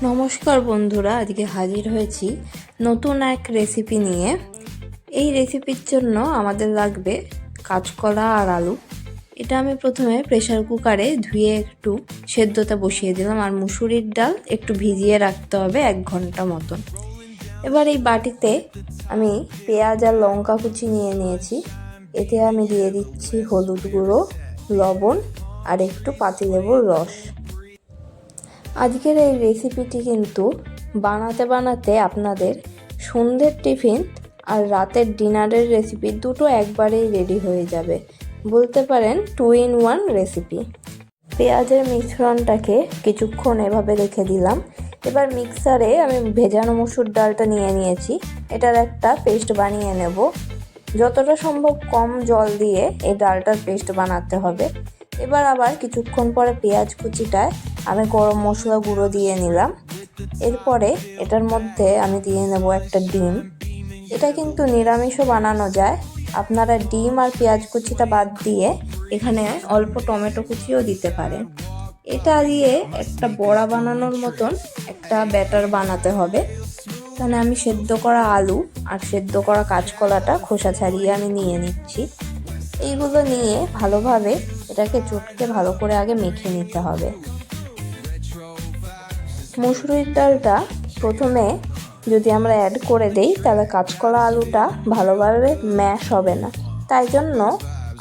নমস্কার বন্ধুরা, আজকে হাজির হয়েছি নতুন এক রেসিপি নিয়ে। এই রেসিপির জন্য আমাদের লাগবে কাঁচকলা আর আলু। এটা আমি প্রথমে প্রেসার কুকারে ধুয়ে একটু সেদ্ধতে বসিয়ে দিলাম, আর মুসুরির ডাল একটু ভিজিয়ে রাখতে হবে 1 ঘন্টা মতন। এবার এই বাটিতে আমি পেঁয়াজ আর লঙ্কা কুচি নিয়ে নিয়েছি। এতে আমি দিয়ে দিচ্ছি হলুদ গুঁড়ো, লবণ আর একটু পাতিলেবুর রস। আজকের এই রেসিপিটি কিন্তু বানাতে বানাতে আপনাদের সন্ধ্যের টিফিন আর রাতের ডিনারের রেসিপি দুটো একবারেই রেডি হয়ে যাবে। বলতে পারেন 2 in 1 রেসিপি। পেঁয়াজের মিশ্রণটাকে কিছুক্ষণ এভাবে রেখে দিলাম। এবার মিক্সারে আমি ভেজানো মসুর ডালটা নিয়ে নিয়েছি। এটার একটা পেস্ট বানিয়ে নেব। যতটা সম্ভব কম জল দিয়ে এই ডালটার পেস্ট বানাতে হবে। এবার আবার কিছুক্ষণ পরে পেঁয়াজ কুচিটায় আমি গরম মশলা গুঁড়ো দিয়ে নিলাম। এরপরে এটার মধ্যে আমি দিয়ে নেব একটা ডিম। এটা কিন্তু নিরামিষও বানানো যায়। আপনারা ডিম আর পেঁয়াজ কুচিটা বাদ দিয়ে এখানে অল্প টমেটো কুচিও দিতে পারেন। এটা দিয়ে একটা বড়া বানানোর মতন একটা ব্যাটার বানাতে হবে। এখানে আমি সেদ্ধ করা আলু আর সেদ্ধ করা কাঁচকলাটা খোসা ছাড়িয়ে আমি নিয়ে নিচ্ছি। এইগুলো নিয়ে ভালোভাবে এটাকে চটকে ভালো করে আগে মেখে নিতে হবে। মুসুরির ডালটা প্রথমে যদি আমরা অ্যাড করে দেই তাহলে কাঁচকলা আলুটা ভালোভাবে ম্যাশ হবে না, তাই জন্য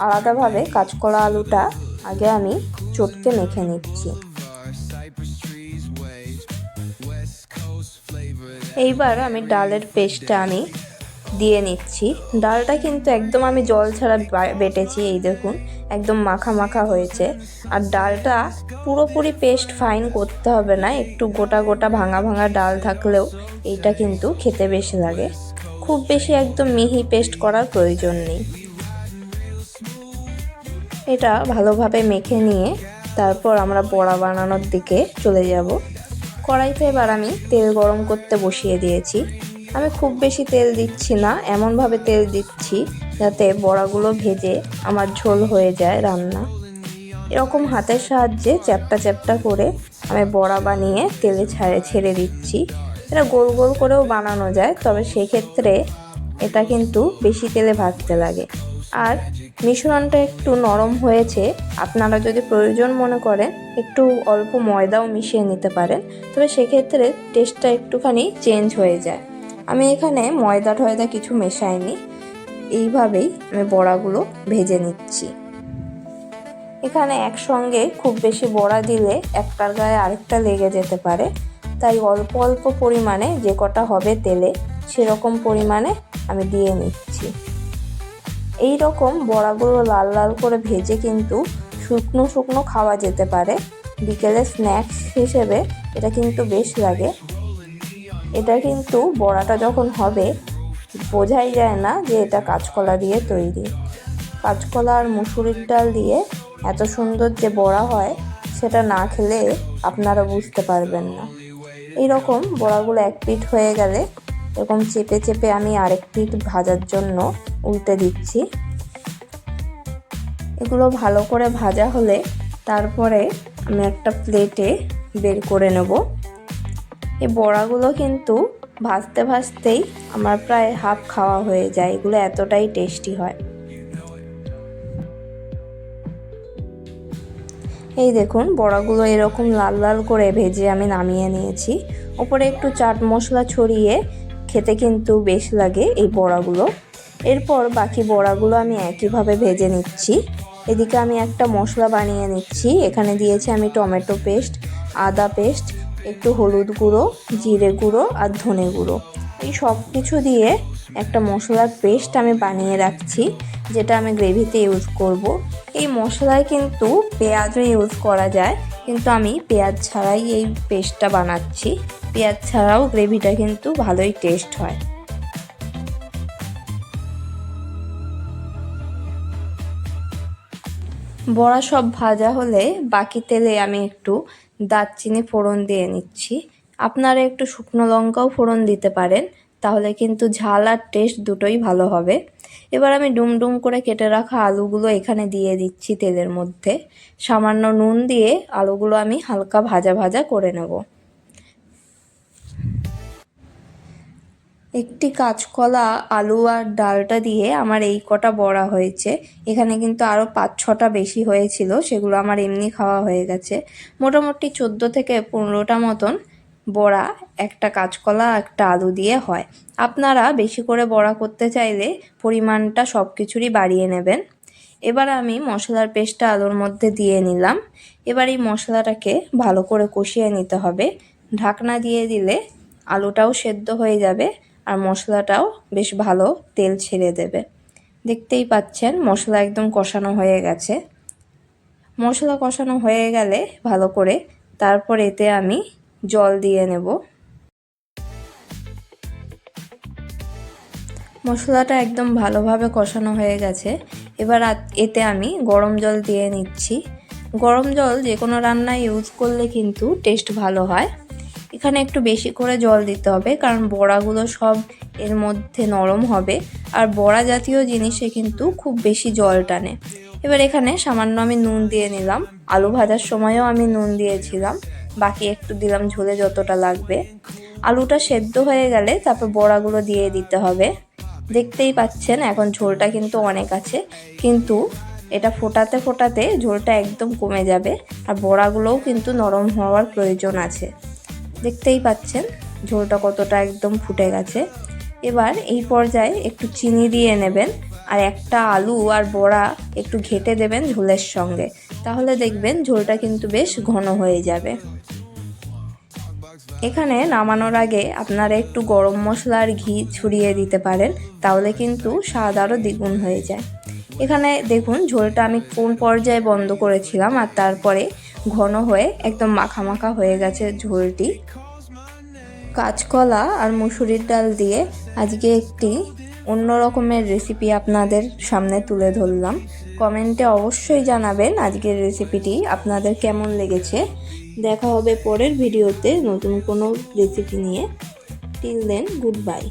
আলাদাভাবে কাঁচকলা আলুটা আগে আমি চটকে মেখে নিচ্ছি। এইবার আমি ডালের পেস্টটা আমি দিয়ে নিচ্ছি। ডালটা কিন্তু একদম আমি জল ছাড়া বেটেছি, এই দেখুন একদম মাখা মাখা হয়েছে। আর ডালটা পুরোপুরি পেস্ট ফাইন করতে হবে না, একটু গোটা গোটা ভাঙা ভাঙা ডাল থাকলেও এইটা কিন্তু খেতে বেশি লাগে। খুব বেশি একদম মিহি পেস্ট করার প্রয়োজন নেই। এটা ভালোভাবে মেখে নিয়ে তারপর আমরা বড়া বানানোর দিকে চলে যাব। কড়াইতে এবার আমি তেল গরম করতে বসিয়ে দিয়েছি। আমি খুব বেশি তেল দিচ্ছি না, এমনভাবে তেল দিচ্ছি যাতে বড়াগুলো ভেজে আমার ঝোল হয়ে যায় রান্না। এরকম হাতের সাহায্যে চ্যাপটা চ্যাপটা করে আমি বড়া বানিয়ে তেলে ছেড়ে দিচ্ছি। এটা গোল গোল করেও বানানো যায়, তবে সেক্ষেত্রে এটা কিন্তু বেশি তেলে ভাজতে লাগে। আর মিশ্রণটা একটু নরম হয়েছে, আপনারা যদি প্রয়োজন মনে করেন একটু অল্প ময়দাও মিশিয়ে নিতে পারেন, তবে সেক্ষেত্রে টেস্টটা একটুখানি চেঞ্জ হয়ে যায়। আমি এখানে ময়দা টয়দা কিছু মেশাইনি। এইভাবেই আমি বড়াগুলো ভেজে নিচ্ছি। এখানে একসঙ্গে খুব বেশি বড়া দিলে একটার গায়ে আরেকটা লেগে যেতে পারে, তাই অল্প অল্প পরিমাণে যে কটা হবে তেলে সেরকম পরিমাণে আমি দিয়ে নিচ্ছি। এই রকম বড়াগুলো লাল লাল করে ভেজে কিন্তু শুকনো শুকনো খাওয়া যেতে পারে। বিকেলে স্ন্যাক্স হিসেবে এটা কিন্তু বেশ লাগে। এটা কিন্তু বড়াটা যখন হবে বোঝাই যায় না যে এটা কাঁচকলা দিয়ে তৈরি। কাঁচকলা আর মুসুরির ডাল দিয়ে এত সুন্দর যে বড়া হয় সেটা না খেলে আপনারা বুঝতে পারবেন না। এইরকম বড়াগুলো এক পিঠ হয়ে গেলে এরকম চেপে চেপে আমি আরেক পিঠ ভাজার জন্য উল্টে দিচ্ছি। এগুলো ভালো করে ভাজা হলে তারপরে আমি একটা প্লেটে বের করে নেব। এই বড়াগুলো কিন্তু ভাজতে ভাজতেই আমার প্রায় হাফ খাওয়া হয়ে যায়, এগুলো এতটাই টেস্টি হয়। এই দেখুন বড়াগুলো এরকম লাল লাল করে ভেজে আমি নামিয়ে নিয়েছি। ওপরে একটু চাট মশলা ছড়িয়ে খেতে কিন্তু বেশ লাগে এই বড়াগুলো। এরপর বাকি বড়াগুলো আমি একইভাবে ভেজে নিচ্ছি। এদিকে আমি একটা মশলা বানিয়ে নিচ্ছি। এখানে দিয়েছি আমি টমেটো পেস্ট, আদা পেস্ট, একটু হলুদ গুঁড়ো, জিরে গুঁড়ো আর ধনে গুঁড়ো। এই সব কিছু দিয়ে একটা মশলার পেস্ট আমি বানিয়ে রাখছি, যেটা আমি গ্রেভিতে ইউজ করব। এই মশলায় কিন্তু পেঁয়াজও ইউজ করা যায়, কিন্তু আমি পেঁয়াজ ছাড়াই এই পেস্টটা বানাচ্ছি। পেঁয়াজ ছাড়াও গ্রেভিটা কিন্তু ভালোই টেস্ট হয়। বড়া সব ভাজা হলে বাকি তেলে আমি একটু দারচিনি ফোড়ন দিয়ে নিচ্ছি। আপনারা একটু শুকনো লঙ্কাও ফোড়ন দিতে পারেন, তাহলে কিন্তু ঝাল আর টেস্ট দুটোই ভালো হবে। এবার আমি ডুম ডুম করে কেটে রাখা আলুগুলো এখানে দিয়ে দিচ্ছি তেলের মধ্যে। সামান্য নুন দিয়ে আলুগুলো আমি হালকা ভাজা ভাজা করে নেব। একটি কাঁচকলা, আলু আর ডালটা দিয়ে আমার এই কটা বড়া হয়েছে। এখানে কিন্তু আরও 5-6টা বেশি হয়েছিল, সেগুলো আমার এমনি খাওয়া হয়ে গেছে। মোটামুটি 14 থেকে 15টা মতন বড়া একটা কাঁচকলা একটা আলু দিয়ে হয়। আপনারা বেশি করে বড়া করতে চাইলে পরিমাণটা সব কিছুরই বাড়িয়ে নেবেন। এবার আমি মশলার পেস্টটা আলুর মধ্যে দিয়ে নিলাম। এবার এই মশলাটাকে ভালো করে কষিয়ে নিতে হবে। ঢাকনা দিয়ে দিলে আলুটাও সেদ্ধ হয়ে যাবে আর মশলাটাও বেশ ভালো তেল ছেড়ে দেবে। দেখতেই পাচ্ছেন মশলা একদম কষানো হয়ে গেছে। মশলা কষানো হয়ে গেলে ভালো করে তারপর এতে আমি জল দিয়ে নেব। মশলাটা একদম ভালোভাবে কষানো হয়ে গেছে। এবার এতে আমি গরম জল দিয়ে নিচ্ছি। গরম জল যে কোনো রান্নায় ইউজ করলে কিন্তু টেস্ট ভালো হয়। এখানে একটু বেশি করে জল দিতে হবে, কারণ বড়াগুলো সব এর মধ্যে নরম হবে আর বড়া জাতীয় জিনিসে কিন্তু খুব বেশি জল টানে। এবার এখানে সামান্য আমি নুন দিয়ে নিলাম। আলু ভাজার সময়ও আমি নুন দিয়েছিলাম, বাকি একটু দিলাম ঝোলে যতটা লাগবে। আলুটা সেদ্ধ হয়ে গেলে তারপর বড়াগুলো দিয়ে দিতে হবে। দেখতেই পাচ্ছেন এখন ঝোলটা কিন্তু অনেক আছে, কিন্তু এটা ফোটাতে ফোটাতে ঝোলটা একদম কমে যাবে আর বড়াগুলোও কিন্তু নরম হওয়ার প্রয়োজন আছে। দেখতেই পাচ্ছেন ঝোলটা কতটা একদম ফুটে গেছে। এবার এই পর্যায়ে একটু চিনি দিয়ে নেবেন আর একটা আলু আর বড়া একটু ঘেঁটে দেবেন ঝোলের সঙ্গে, তাহলে দেখবেন ঝোলটা কিন্তু বেশ ঘন হয়ে যাবে। এখানে নামানোর আগে আপনারা একটু গরম মশলা আর ঘি ছড়িয়ে দিতে পারেন, তাহলে কিন্তু স্বাদ আরও দ্বিগুণ হয়ে যায়। এখানে দেখুন ঝোলটা আমি কোন পর্যায়ে বন্ধ করেছিলাম আর তারপরে ঘন হয়ে একদম মাখা মাখা হয়ে গেছে ঝোলটি। কাঁচকলা আর মুসুরির ডাল দিয়ে আজকে একটি অন্য রকমের রেসিপি আপনাদের সামনে তুলে ধরলাম। কমেন্টে অবশ্যই জানাবেন আজকের রেসিপিটি আপনাদের কেমন লেগেছে। দেখা হবে পরের ভিডিওতে নতুন কোনো রেসিপি নিয়ে। Till then, good by.